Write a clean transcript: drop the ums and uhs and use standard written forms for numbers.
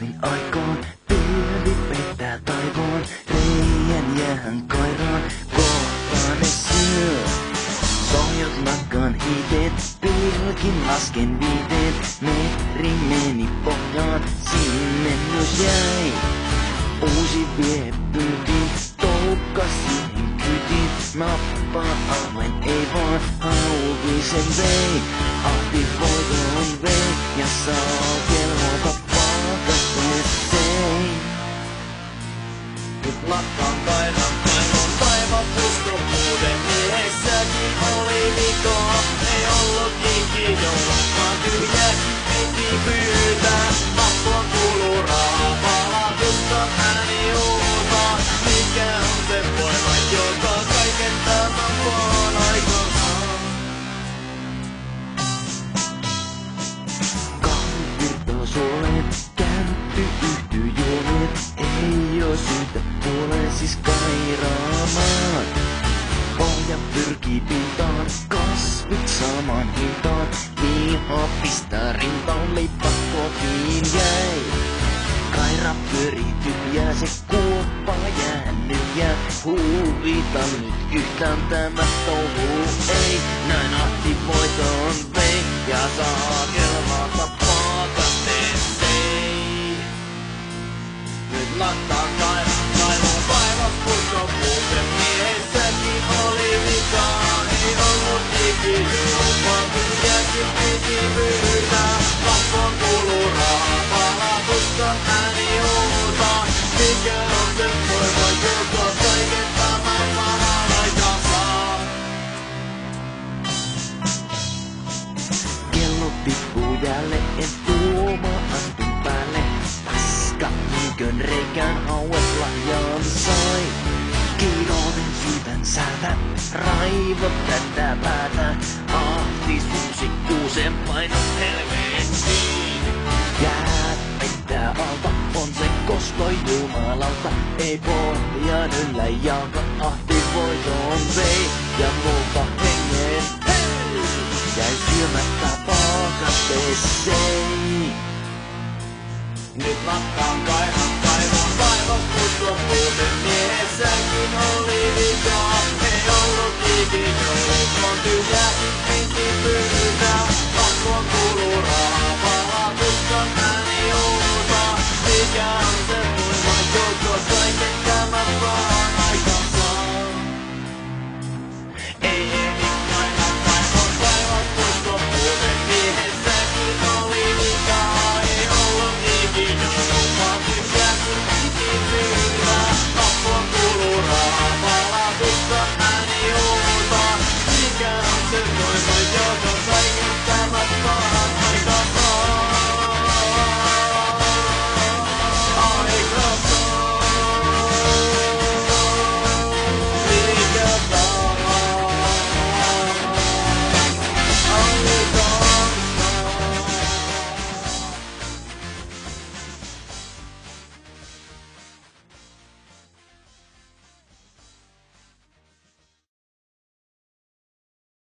Luulin aikaan, pilvi pettää taivaan, reijän jäähän kairaan, kohtaan ne syö. Sohjot lakkaan hiiteet, pilkin lasken viiteet, meri meni pohjaan, sinne myös jäi. Uusi vie pyytiin, toukka siihen kytiin, nappaa alueen ei vaan hauvisen vei. Ahti voiton vei ja saa kelmota pakasteen. Nyt lakkaan kairan kaivon taivas usko muuten miehessäkin oli vikaa. Ei ollut ikijoulua, tyhjäkin piti pyytää. Mappon kuuluu rahaa, palautusta ääni huutaa. Mikä on se voima, joka kaiken tämän vaan aikansa? Kahvit virtaa suoleen, käänty yhtyy juoleen. Ei oo syytä puoleen siis kairaamaan. Pohja pyrkii pintaan, kasvit samaan hintaan. Viha pistää rintaan, leipä kotiin jäi. Kaira pyörii tyhjää, se kuoppa jäänyt jää. Huvita nyt yhtään tämä touhu ei. Näin Ahti voiton vei ja saa kelmata pakasteeseen. Nyt lakkaan kairan kaivon taivas usko muuten miehessäkin oli vikaa. Ei ollut ikijoulua, tyhjäkin piti pyytää. Mappon kuuluu rahaa, palautusta ääni huutaa. Mikä on se voima, joka kaiken tämän maan aikansa? Kello tippuu jälleen, tuoma astun päälle. Paska niinkön reikään hauet lahjaan sai. Kiiroinen syytän säätä, raivot tätä päätä. Ahti suusi kuusen painot helvettiin. Jäät pettää alta, on se kosto jumalalta. Ei pohjaan yllä jalka, Ahti voiton vei. Ja multa hengen hei, jäi syömättä pakasteeseen. Nyt lakkaan kairan kaivon taivas usko muuten miehessäkin oli vikaa. Ei ollut ikijoulua, tyhjäkin piti pyytää. Mappon kuuluu rahaa, palautusta ääni huutaa. Mikä on se voima, joka kaiken tämän vaan aikansa? Ei kairan kaivon taivas usko muuten miehessäkin oli vikaa. Ei ollut ikijoulua, tyhjäkin piti pyytää. Mappon kuuluu rahaa, palautusta ääni huutaa. Mikä on se voima, joka